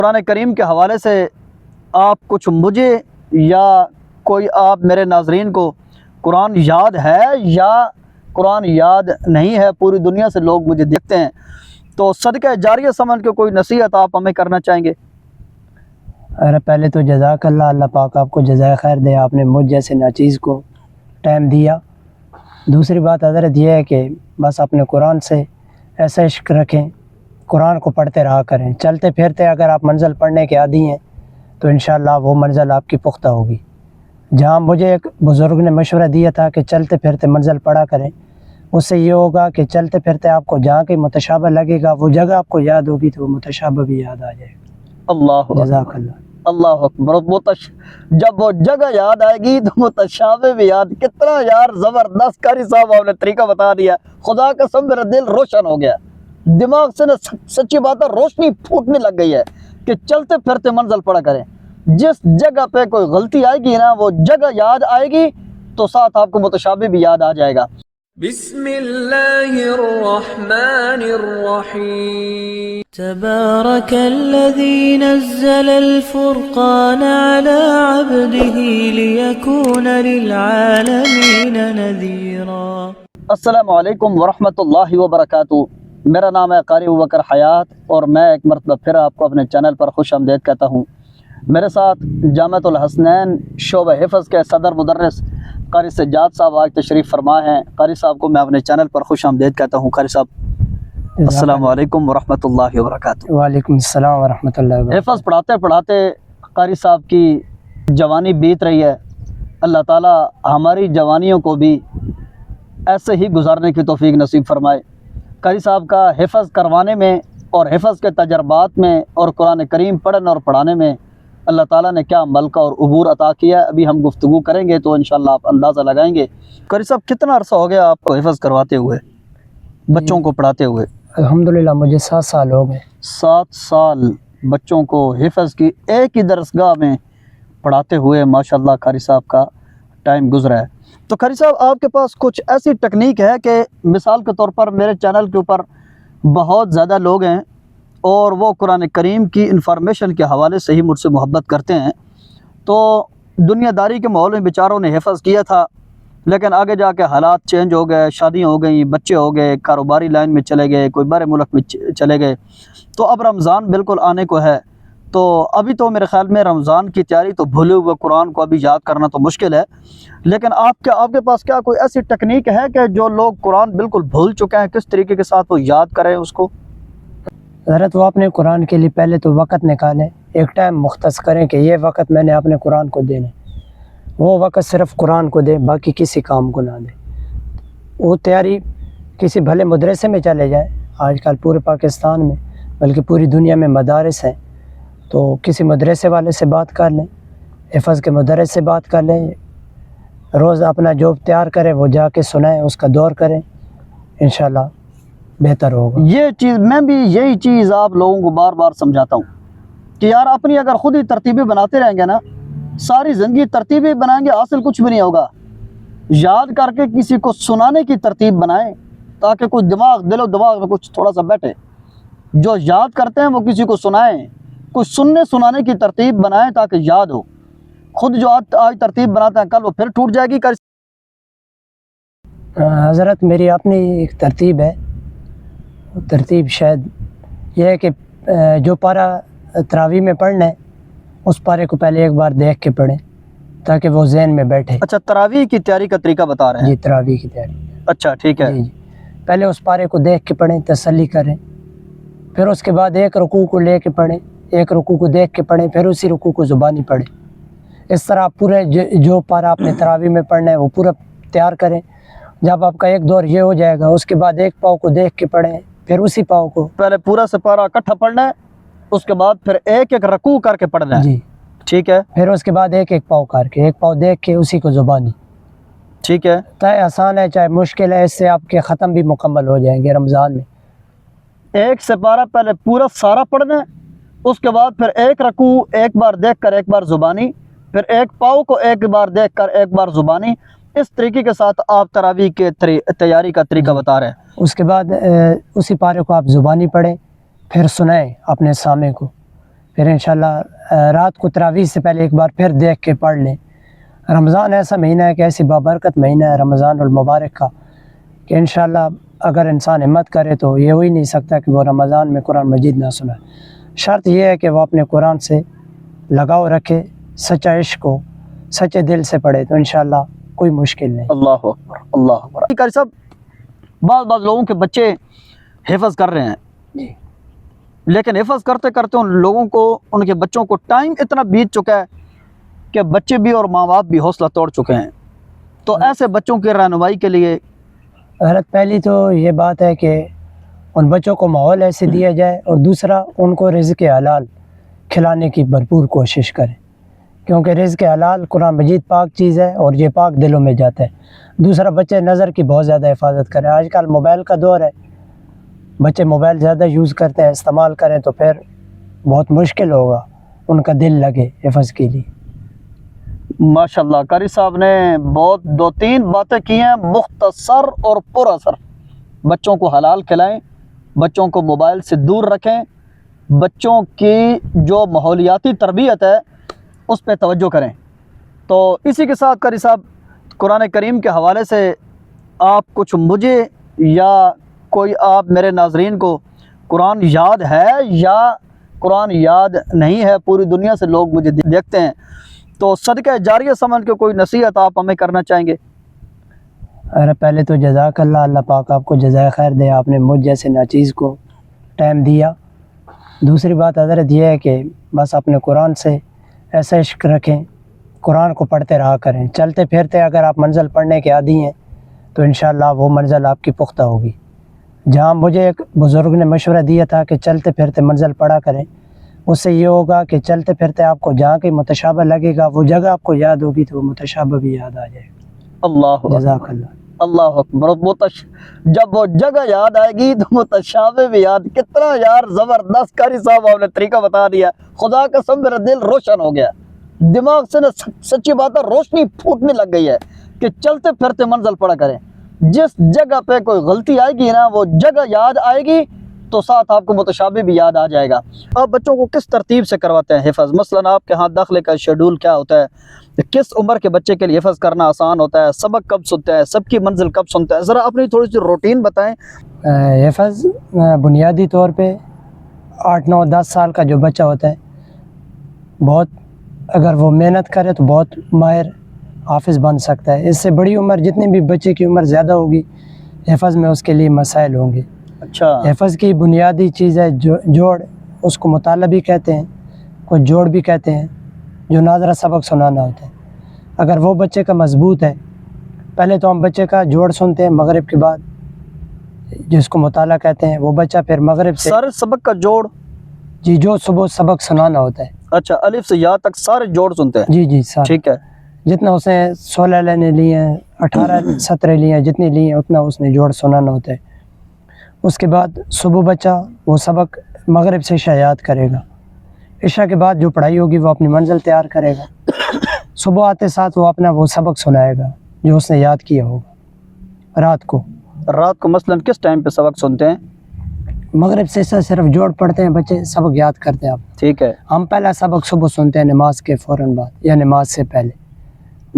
قرآن کریم کے حوالے سے آپ کچھ مجھے یا کوئی آپ میرے ناظرین کو قرآن یاد ہے یا قرآن یاد نہیں ہے؟ پوری دنیا سے لوگ مجھے دیکھتے ہیں، تو صدقہ جاریہ سمجھ کے کوئی نصیحت آپ ہمیں کرنا چاہیں گے؟ ارے پہلے تو جزاک اللہ، اللہ پاک آپ کو جزائے خیر دے، آپ نے مجھ جیسے ناچیز کو ٹائم دیا۔ دوسری بات حضرت یہ ہے کہ بس اپنے قرآن سے ایسا عشق رکھیں، قرآن کو پڑھتے رہا کریں، چلتے پھرتے اگر آپ منزل پڑھنے کے عادی ہیں تو انشاءاللہ وہ منزل آپ کی پختہ ہوگی۔ جہاں مجھے ایک بزرگ نے مشورہ دیا تھا کہ چلتے پھرتے منزل پڑھا کریں، اس سے یہ ہوگا کہ چلتے پھرتے آپ کو جہاں کہیں متشابہ لگے گا وہ جگہ آپ کو یاد ہوگی تو وہ متشابہ بھی یاد آ جائے گا۔ اللہ جزاک اللہ۔ اللہ اکبر۔ جب وہ جگہ یاد آئے گی تو متشابہ بھی یاد۔ کتنا یار زبردست قاری صاحب آپ نے طریقہ بتا دیا، خدا قسم میرا دل روشن ہو گیا، دماغ سے نا سچی بات ہے روشنی پھوٹنے لگ گئی ہے کہ چلتے پھرتے منزل پڑا کریں۔ جس جگہ پہ کوئی غلطی آئے گی نا وہ جگہ یاد آئے گی تو ساتھ آپ کو متشابہ بھی یاد آ جائے گا۔ بسم اللہ الرحمن الرحیم تبارك الذي نزل الفرقان على عبده ليكون للعالمين نذيرا۔ السلام علیکم ورحمۃ اللہ وبرکاتہ۔ میرا نام ہے قاری ابوبکر حیات اور میں ایک مرتبہ پھر آپ کو اپنے چینل پر خوش آمدید کہتا ہوں۔ میرے ساتھ جامعۃ الحسنین شعبہ حفظ کے صدر مدرس قاری سجاد صاحب آج تشریف فرما ہیں۔ قاری صاحب کو میں اپنے چینل پر خوش آمدید کہتا ہوں۔ قاری صاحب السلام علیکم ورحمۃ اللہ وبرکاتہ۔ وعلیکم السلام ورحمۃ اللہ وبرکاتہ۔ حفظ پڑھاتے پڑھاتے قاری صاحب کی جوانی بیت رہی ہے، اللہ تعالی ہماری جوانیوں کو بھی ایسے ہی گزارنے کی توفیق نصیب فرمائے۔ قاری صاحب کا حفظ کروانے میں اور حفظ کے تجربات میں اور قرآن کریم پڑھنے اور پڑھانے میں اللہ تعالیٰ نے کیا ملکہ اور عبور عطا کیا ہے، ابھی ہم گفتگو کریں گے تو انشاءاللہ آپ اندازہ لگائیں گے۔ قاری صاحب کتنا عرصہ ہو گیا آپ کو حفظ کرواتے ہوئے، بچوں کو پڑھاتے ہوئے؟ الحمدللہ مجھے 7 سال ہو گئے۔ 7 سال بچوں کو حفظ کی ایک ہی درسگاہ میں پڑھاتے ہوئے ماشاءاللہ قاری صاحب کا ٹائم گزرا ہے۔ تو قاری صاحب آپ کے پاس کچھ ایسی ٹیکنیک ہے کہ مثال کے طور پر میرے چینل کے اوپر بہت زیادہ لوگ ہیں اور وہ قرآن کریم کی انفارمیشن کے حوالے سے ہی مجھ سے محبت کرتے ہیں، تو دنیا داری کے ماحول میں بیچاروں نے حفظ کیا تھا لیکن آگے جا کے حالات چینج ہو گئے، شادیاں ہو گئیں، بچے ہو گئے، کاروباری لائن میں چلے گئے، کوئی بارے ملک میں چلے گئے، تو اب رمضان بالکل آنے کو ہے، تو ابھی تو میرے خیال میں رمضان کی تیاری تو بھولے ہوئے قرآن کو ابھی یاد کرنا تو مشکل ہے، لیکن آپ کے پاس کیا کوئی ایسی ٹیکنیک ہے کہ جو لوگ قرآن بالکل بھول چکے ہیں کس طریقے کے ساتھ وہ یاد کریں اس کو؟ حضرت وہ اپنے قرآن کے لیے پہلے تو وقت نکالیں، ایک ٹائم مختص کریں کہ یہ وقت میں نے اپنے قرآن کو دینا، وہ وقت صرف قرآن کو دیں، باقی کسی کام کو نہ دیں۔ وہ تیاری کسی بھلے مدرسے میں چلے جائیں، آج کل پورے پاکستان میں بلکہ پوری دنیا میں مدارس ہیں، تو کسی مدرسے والے سے بات کر لیں، حفظ کے مدرس سے بات کر لیں، روز اپنا جو تیار کریں وہ جا کے سنائیں، اس کا دور کریں، انشاءاللہ بہتر ہوگا۔ یہ چیز میں بھی یہی چیز آپ لوگوں کو بار بار سمجھاتا ہوں کہ یار اپنی اگر خود ہی ترتیبیں بناتے رہیں گے نا، ساری زندگی ترتیبیں بنائیں گے، حاصل کچھ بھی نہیں ہوگا۔ یاد کر کے کسی کو سنانے کی ترتیب بنائیں تاکہ کوئی دل و دماغ میں کچھ تھوڑا سا بیٹھے، جو یاد کرتے ہیں وہ کسی کو سنائیں، کچھ سنانے کی ترتیب بنائیں تاکہ یاد ہو۔ خود جو آج ترتیب بناتے ہیں کل وہ پھر ٹوٹ جائے گی۔ حضرت میری اپنی ایک ترتیب ہے، ترتیب شاید یہ ہے کہ جو پارہ تراویح میں پڑھنا ہے اس پارے کو پہلے ایک بار دیکھ کے پڑھیں تاکہ وہ ذہن میں بیٹھے۔ اچھا، تراویح کی تیاری کا طریقہ بتا رہے ہیں؟ جی، تراویح کی تیاری۔ اچھا ٹھیک ہے۔ جی، پہلے اس پارے کو دیکھ کے پڑھیں، تسلی کریں، پھر اس کے بعد ایک رکوع کو لے کے پڑھیں، ایک رکوع کو دیکھ کے پڑھیں، پھر اسی رکوع کو زبانی پڑھیں۔ اس طرح آپ پورے جو پارہ آپ نے تراویح میں پڑھنا ہے وہ پورا تیار کریں۔ جب آپ کا ایک دور یہ ہو جائے گا اس کے بعد ایک پاؤ کو دیکھ کے پڑھیں، پھر اسی پاؤ کو پہلے پورا سپارہ اکٹھا پڑھنا ہے، اس کے بعد پھر ایک ایک رکوع کر کے پڑھنا ہے۔ جی ٹھیک ہے۔ پھر اس کے بعد ایک ایک پاؤ کر کے ایک پاؤ دیکھ کے اسی کو زبانی۔ ٹھیک ہے۔ چاہے آسان ہے چاہے مشکل ہے، اس سے آپ کے ختم بھی مکمل ہو جائیں گے رمضان میں۔ ایک سپارہ پہلے پورا سارا پڑھنا ہے، اس کے بعد پھر ایک رکوع ایک بار دیکھ کر ایک بار زبانی، پھر ایک پاؤ کو ایک بار دیکھ کر ایک بار زبانی۔ اس طریقے کے ساتھ آپ تراویح کے تیاری کا طریقہ بتا رہے ہیں۔ اس کے بعد اسی پارے کو آپ زبانی پڑھیں، پھر سنائیں اپنے سامع کو، پھر انشاءاللہ رات کو تراویح سے پہلے ایک بار پھر دیکھ کے پڑھ لیں۔ رمضان ایسا مہینہ ہے کہ ایسی بابرکت مہینہ ہے رمضان المبارک کا کہ انشاءاللہ اگر انسان ہمت کرے تو یہ ہو ہی نہیں سکتا کہ وہ رمضان میں قرآن مجید نہ سنائے۔ شرط یہ ہے کہ وہ اپنے قرآن سے لگاؤ رکھے، سچا عشق ہو، سچے دل سے پڑھے تو انشاءاللہ کوئی مشکل نہیں۔ اللہ اکبر، اللہ اکبر۔ قاری صاحب، بعض لوگوں کے بچے حفظ کر رہے ہیں، لیکن حفظ کرتے کرتے ان لوگوں کو، ان کے بچوں کو ٹائم اتنا بیت چکا ہے کہ بچے بھی اور ماں باپ بھی حوصلہ توڑ چکے ہیں، تو ایسے بچوں کی رہنمائی کے لیے حضرت پہلی تو یہ بات ہے کہ ان بچوں کو ماحول ایسے دیا جائے، اور دوسرا ان کو رزق حلال کھلانے کی بھرپور کوشش کریں، کیونکہ رزق حلال قرآن مجید پاک چیز ہے اور یہ پاک دلوں میں جاتا ہے۔ دوسرا بچے نظر کی بہت زیادہ حفاظت کریں، آج کل موبائل کا دور ہے، بچے موبائل زیادہ یوز کرتے ہیں، استعمال کریں تو پھر بہت مشکل ہوگا ان کا دل لگے حفظ کے لیے۔ ماشاءاللہ قاری صاحب نے بہت 2-3 باتیں کی ہیں مختصر اور پر اثر۔ بچوں کو حلال کھلائیں، بچوں کو موبائل سے دور رکھیں، بچوں کی جو ماحولیاتی تربیت ہے اس پہ توجہ کریں۔ تو اسی کے ساتھ قاری صاحب قرآن کریم کے حوالے سے آپ کچھ مجھے یا کوئی آپ میرے ناظرین کو قرآن یاد ہے یا قرآن یاد نہیں ہے، پوری دنیا سے لوگ مجھے دیکھتے ہیں، تو صدقہ جاریہ سمجھ کے کوئی نصیحت آپ ہمیں کرنا چاہیں گے؟ ارے پہلے تو جزاک اللہ، اللہ پاک آپ کو جزائے خیر دے، آپ نے مجھ جیسے ناچیز کو ٹائم دیا۔ دوسری بات حضرت یہ ہے کہ بس اپنے قرآن سے ایسا عشق رکھیں، قرآن کو پڑھتے رہا کریں، چلتے پھرتے اگر آپ منزل پڑھنے کے عادی ہیں تو انشاءاللہ وہ منزل آپ کی پختہ ہوگی۔ جہاں مجھے ایک بزرگ نے مشورہ دیا تھا کہ چلتے پھرتے منزل پڑھا کریں، اس سے یہ ہوگا کہ چلتے پھرتے آپ کو جہاں کہیں متشابہ لگے گا وہ جگہ آپ کو یاد ہوگی تو وہ متشابہ بھی یاد آ جائے گا۔ اللہ اکبر، جزاک اللہ۔ اللہ اکبر۔ جب وہ جگہ یاد آئے گی تو متشابہ بھی یاد۔ کتنا یار زبردست قاری صاحب آپ نے طریقہ بتا دیا، خدا قسم میرا دل روشن ہو گیا، دماغ سے نا سچی بات ہے روشنی پھوٹنے لگ گئی ہے کہ چلتے پھرتے منزل پڑا کریں۔ جس جگہ پہ کوئی غلطی آئے گی نا وہ جگہ یاد آئے گی تو ساتھ آپ کو متشابہ بھی یاد آ جائے گا۔ آپ بچوں کو کس ترتیب سے کرواتے ہیں حفظ؟ مثلاً آپ کے ہاں داخلے کا شیڈول کیا ہوتا ہے؟ کس عمر کے بچے کے لیے حفظ کرنا آسان ہوتا ہے؟ سبق کب سنتا ہے؟ سب کی منزل کب سنتا ہے؟ ذرا اپنی تھوڑی سی روٹین بتائیں۔ حفظ بنیادی طور پہ 8 9 10 سال کا جو بچہ ہوتا ہے، بہت اگر وہ محنت کرے تو بہت ماہر حافظ بن سکتا ہے۔ اس سے بڑی عمر جتنی بھی بچے کی عمر زیادہ ہوگی حفظ میں اس کے لیے مسائل ہوں گے۔ اچھا، حفظ کی بنیادی چیز ہے جوڑ، اس کو مطالعہ بھی کہتے ہیں، کچھ جوڑ بھی کہتے ہیں، جو ناظرہ سبق سنانا ہوتا ہے۔ اگر وہ بچے کا مضبوط ہے، پہلے تو ہم بچے کا جوڑ سنتے ہیں مغرب کے بعد، جس کو مطالعہ کہتے ہیں، وہ بچہ پھر مغرب سے سارے سبق کا جوڑ؟ جی، جو صبح سبق سنانا ہوتا ہے، اچھا، الف سے یا تک سارے جوڑ سنتے ہیں؟ جی جی سر، ٹھیک ہے، جتنا اس نے 16 لینے لی ہیں، 18 17 لی ہیں، جتنی لی ہیں اتنا اس نے جوڑ سنانا ہوتا ہے۔ اس کے بعد صبح بچہ وہ سبق مغرب سے عشاء یاد کرے گا، عشاء کے بعد جو پڑھائی ہوگی وہ اپنی منزل تیار کرے گا، صبح آتے ساتھ وہ اپنا وہ سبق سنائے گا جو اس نے یاد کیا ہوگا۔ رات کو مثلاً کس ٹائم پہ سبق سنتے ہیں؟ مغرب سے عشاء صرف جوڑ پڑھتے ہیں بچے، سبق یاد کرتے ہیں۔ آپ ٹھیک ہے، ہم پہلا سبق صبح سنتے ہیں نماز کے فوراً بعد یا نماز سے پہلے۔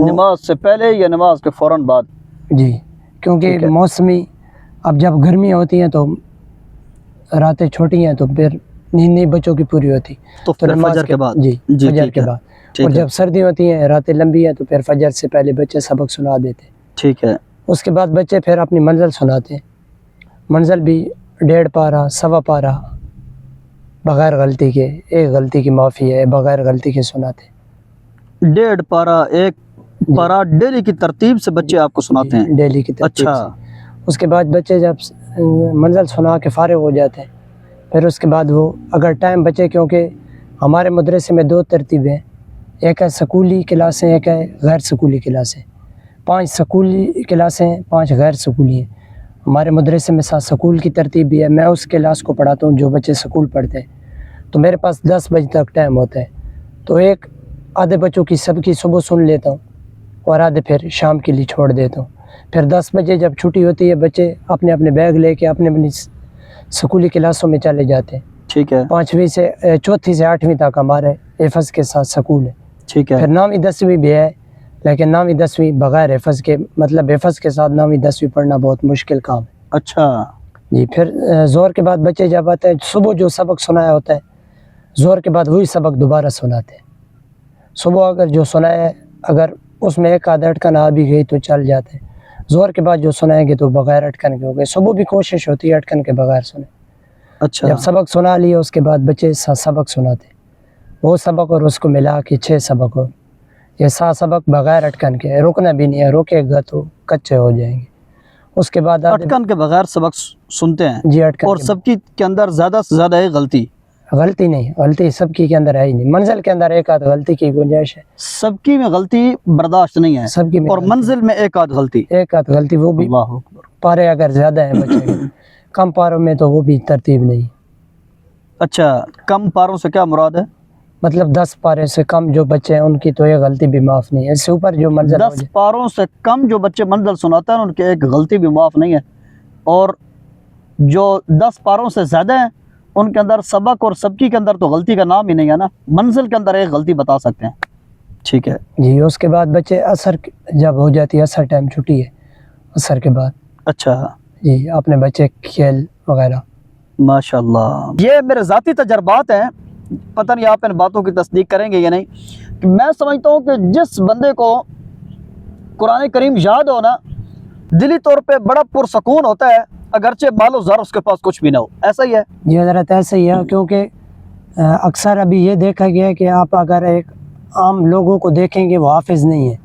نماز سے پہلے یا نماز کے فوراً بعد؟ جی، کیونکہ ٹھیک ہے۔ موسمی اب جب گرمی ہوتی ہیں تو راتیں چھوٹی ہیں تو پھر نیند نہیں بچوں کی پوری ہوتی، تو پھر نماز فجر کے بعد؟ جی فجر ٹھیک کے ہے، بعد۔ ٹھیک اور ہے، جب سردی ہوتی ہیں راتیں لمبی ہیں تو پھر فجر سے پہلے بچے سبق سنا دیتے ہیں۔ ٹھیک ہے، اس کے بعد بچے پھر اپنی منزل سناتے ہیں، منزل بھی 1.5 پارہ 1.25 پارہ بغیر غلطی کے، ایک غلطی کی معافی ہے، بغیر غلطی کے سناتے ہیں۔ 1.5 پارہ 1 پارہ ڈیلی کی ترتیب سے بچے آپ کو سناتے ہیں؟ ڈیلی کی ترتیب اچھا، سے۔ اس کے بعد بچے جب منزل سنا کے فارغ ہو جاتے ہیں، پھر اس کے بعد وہ اگر ٹائم بچے، کیونکہ ہمارے مدرسے میں 2 ترتیبیں ہیں، ایک ہے سکولی کلاسیں، ایک ہے غیر سکولی کلاسیں۔ 5 سکولی کلاسیں ہیں، 5 غیر سکولی ہیں۔ ہمارے مدرسے میں 7 سکول کی ترتیب بھی ہے، میں اس کلاس کو پڑھاتا ہوں جو بچے سکول پڑھتے ہیں، تو میرے پاس 10 بجے تک ٹائم ہوتا ہے، تو ایک آدھے بچوں کی سب کی صبح سن لیتا ہوں اور آدھے پھر شام کے لیے چھوڑ دیتا ہوں۔ پھر 10 بجے جب چھٹی ہوتی ہے بچے اپنے اپنے بیگ لے کے اپنے اپنی سکولی کلاسوں میں چلے جاتے ہیں، ٹھیک ہے 5ویں سے 4تھی سے 8ویں تک ہمارے حفظ کے ساتھ سکول ہے. ٹھیک ہے پھر 9ویں 10ویں بھی ہے، لیکن 9ویں 10ویں بغیر حفظ کے، مطلب حفظ کے ساتھ 9ویں 10ویں پڑھنا بہت مشکل کام ہے. اچھا جی. پھر زور کے بعد بچے جب آتے ہیں، صبح جو سبق سنایا ہوتا ہے زور کے بعد وہی سبق دوبارہ سناتے ہیں. صبح اگر جو سنایا ہے اگر اس میں ایک آدھ اٹکن آ بھی گئی تو چل جاتے ہیں. زور کے بعد جو سنائیں گے تو بغیر اٹکن کے ہو گئے. صبح بھی کوشش ہوتی ہے اٹکن کے بغیر سنیں. اچھا جب سبق سنا لیا اس کے بعد بچے 7 سبق سناتے ہیں. وہ سبق اور اس کو ملا کے 6 سبق ہو. یہ 7 سبق بغیر اٹکن کے، رکنا بھی نہیں ہے، روکے گا تو کچے ہو جائیں گے. اس کے بعد اٹکن کے بغیر سبق سنتے ہیں. جی اٹکن اور سب کی کے اندر زیادہ سے زیادہ ہے غلطی. غلطی نہیں، غلطی سب کی کے اندر ہے ہی نہیں. منزل کے اندر ایک آدھ غلطی کی گنجائش ہے، سب کی میں غلطی برداشت نہیں ہے، سب کی میں اور غلطی. منزل میں ایک آدھ غلطی. ایک آدھ غلطی، وہ بھی اللہ اکبر. پارے اگر زیادہ ہیں بچے کے، کم پاروں میں تو وہ بھی ترتیب نہیں. اچھا کم پاروں سے کیا مراد ہے؟ مطلب 10 پارے سے کم جو بچے ہیں ان کی تو یہ غلطی بھی معاف نہیں ہے. اس سے اوپر جو منزل ہو 10 پاروں سے کم جو بچے منزل سناتے ہیں ان کے ایک غلطی بھی معاف نہیں ہے. اور جو 10 پاروں سے زیادہ ہیں ان کے اندر سبق اور سبکی کے اندر تو غلطی کا نام ہی نہیں ہے نا. منزل کے اندر ایک غلطی بتا سکتے ہیں. ٹھیک ہے جی. اس کے بعد بچے عصر جب ہو جاتی ہے، عصر ٹائم چھٹی ہے، عصر کے بعد اچھا جی اپنے بچے کھیل وغیرہ. ماشاء اللہ. یہ میرے ذاتی تجربات ہیں، پتہ نہیں آپ ان باتوں کی تصدیق کریں گے یا نہیں، کہ میں سمجھتا ہوں کہ جس بندے کو قرآن کریم یاد ہو نا دلی طور پہ بڑا پرسکون ہوتا ہے، اگرچہ مال و زر اس کے پاس کچھ بھی نہ ہو. ایسا ہی ہے؟ جی حضرت ایسا ہی ہے، کیونکہ اکثر ابھی یہ دیکھا گیا ہے کہ آپ اگر ایک عام لوگوں کو دیکھیں گے وہ حافظ نہیں ہے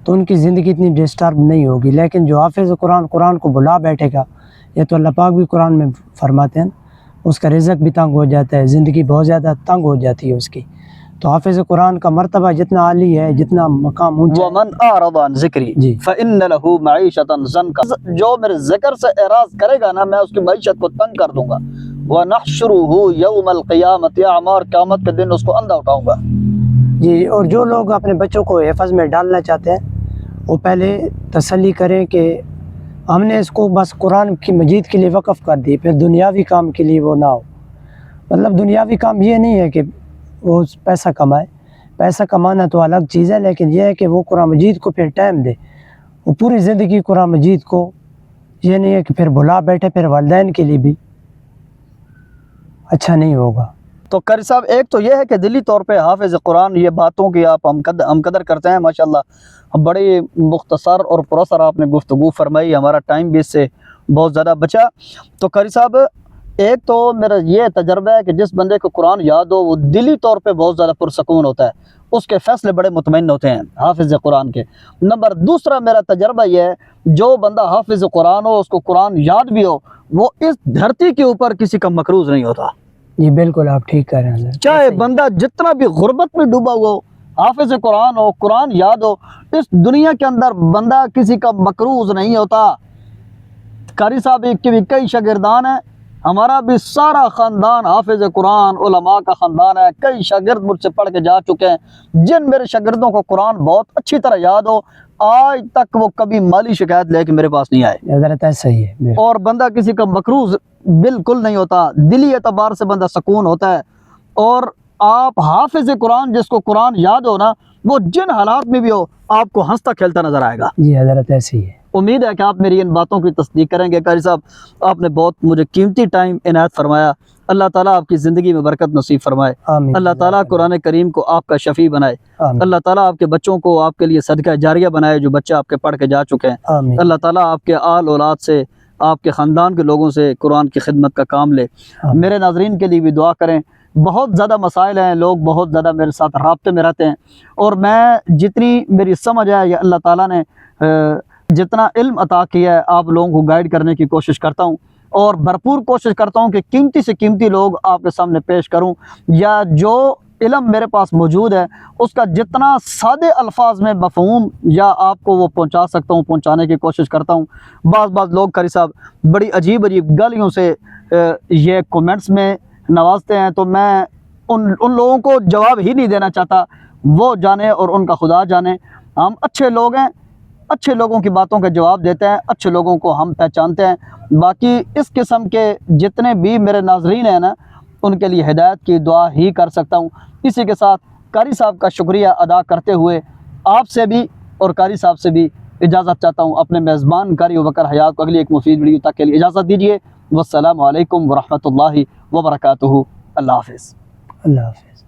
تو ان کی زندگی اتنی ڈسٹرب نہیں ہوگی. لیکن جو حافظ قرآن کو بلا بیٹھے گا، یہ تو اللہ پاک بھی قرآن میں فرماتے ہیں، اس کا رزق بھی تنگ ہو جاتا ہے، زندگی بہت زیادہ تنگ ہو جاتی ہے اس کی. تو حافظ قرآن کا مرتبہ جتنا عالی ہے، جتنا مقام اونچا ہے. وَمَنْ أَعْرَضَ عَنْ ذِكْرِي جی. فَإِنَّ لَهُ مَعِيشَةً ضَنْكَ. جو میرے ذکر سے اعراض کرے گا نا میں اس کی معیشت کو تنگ کر دوں گا. وَنَحْشُرُهُ يَوْمَ الْقِيَامَةِ أَعْمَى. اور قیامت کے دن اس کو اندھا اٹھاؤں گا. جی. اور جو لوگ اپنے بچوں کو حفظ میں ڈالنا چاہتے ہیں وہ پہلے تسلی کریں کہ ہم نے اس کو بس قرآن کی مجید کے لیے وقف کر دی، پھر دنیاوی کام کے لیے وہ نہ ہو. مطلب دنیاوی کام یہ نہیں ہے کہ وہ پیسہ کمائے، پیسہ کمانا تو الگ چیز ہے، لیکن یہ ہے کہ وہ قرآن مجید کو پھر ٹائم دے. وہ پوری زندگی قرآن مجید کو، یہ نہیں ہے کہ پھر بھلا بیٹھے، پھر والدین کے لیے بھی اچھا نہیں ہوگا. تو قاری صاحب ایک تو یہ ہے کہ دلی طور پہ حافظ قرآن، یہ باتوں کی آپ ہم قدر کرتے ہیں ماشاءاللہ. بڑی مختصر اور پراسر آپ نے گفتگو فرمائی، ہمارا ٹائم بھی اس سے بہت زیادہ بچا. تو قاری صاحب ایک تو میرا یہ تجربہ ہے کہ جس بندے کو قرآن یاد ہو وہ دلی طور پہ بہت زیادہ پرسکون ہوتا ہے، اس کے فیصلے بڑے مطمئن ہوتے ہیں حافظ قرآن کے. نمبر دوسرا میرا تجربہ یہ ہے جو بندہ حافظ قرآن ہو، اس کو قرآن یاد بھی ہو، وہ اس دھرتی کے اوپر کسی کا مقروض نہیں ہوتا. جی بالکل آپ ٹھیک کہہ رہے ہیں. چاہے بندہ جتنا بھی غربت میں ڈوبا ہوا ہو، حافظ قرآن ہو، قرآن یاد ہو، اس دنیا کے اندر بندہ کسی کا مقروض نہیں ہوتا. قاری صاحب ایک کے بھی کئی شاگردان ہیں، ہمارا بھی سارا خاندان حافظ قرآن علماء کا خاندان ہے. کئی شاگرد مجھ سے پڑھ کے جا چکے ہیں جن میرے شاگردوں کو قرآن بہت اچھی طرح یاد ہو، آج تک وہ کبھی مالی شکایت لے کے میرے پاس نہیں آئے. حضرت ایسا ہی ہے. اور بندہ کسی کا مقروض بالکل نہیں ہوتا، دلی اعتبار سے بندہ سکون ہوتا ہے. اور آپ حافظ قرآن جس کو قرآن یاد ہو نا، وہ جن حالات میں بھی ہو آپ کو ہنستا کھیلتا نظر آئے گا. جی حضرت ایسے ہی ہے. امید ہے کہ آپ میری ان باتوں کی تصدیق کریں گے. قاری صاحب آپ نے بہت مجھے قیمتی ٹائم عنایت فرمایا. اللہ تعالیٰ آپ کی زندگی میں برکت نصیب فرمائے. آمین. اللہ تعالیٰ قرآن کریم کو آپ کا شفیع بنائے. آمین. اللہ تعالیٰ آپ کے بچوں کو آپ کے لیے صدقہ جاریہ بنائے جو بچے آپ کے پڑھ کے جا چکے ہیں. آمین. اللہ تعالیٰ آپ کے آل اولاد سے، آپ کے خاندان کے لوگوں سے قرآن کی خدمت کا کام لے. آمین. میرے ناظرین کے لیے بھی دعا کریں. بہت زیادہ مسائل ہیں، لوگ بہت زیادہ میرے ساتھ رابطے میں رہتے ہیں، اور میں جتنی میری سمجھ ہے یا اللہ تعالیٰ نے جتنا علم عطا کیا ہے آپ لوگوں کو گائیڈ کرنے کی کوشش کرتا ہوں، اور بھرپور کوشش کرتا ہوں کہ قیمتی سے قیمتی لوگ آپ کے سامنے پیش کروں، یا جو علم میرے پاس موجود ہے اس کا جتنا سادے الفاظ میں مفہوم یا آپ کو وہ پہنچا سکتا ہوں پہنچانے کی کوشش کرتا ہوں. بعض لوگ قاری صاحب بڑی عجیب گالیوں سے یہ کومنٹس میں نوازتے ہیں، تو میں ان لوگوں کو جواب ہی نہیں دینا چاہتا. وہ جانے اور ان کا خدا جانے. ہم اچھے لوگ ہیں، اچھے لوگوں کی باتوں کا جواب دیتے ہیں، اچھے لوگوں کو ہم پہچانتے ہیں. باقی اس قسم کے جتنے بھی میرے ناظرین ہیں نا، ان کے لیے ہدایت کی دعا ہی کر سکتا ہوں۔ اسی کے ساتھ قاری صاحب کا شکریہ ادا کرتے ہوئے آپ سے بھی اور قاری صاحب سے بھی اجازت چاہتا ہوں۔ اپنے میزبان قاری ابوبکر حیات کو اگلی ایک مفید ویڈیو تک کے لیے اجازت دیجیے۔ والسلام علیکم ورحمۃ اللہ وبرکاتہ۔ اللہ حافظ۔ اللہ حافظ۔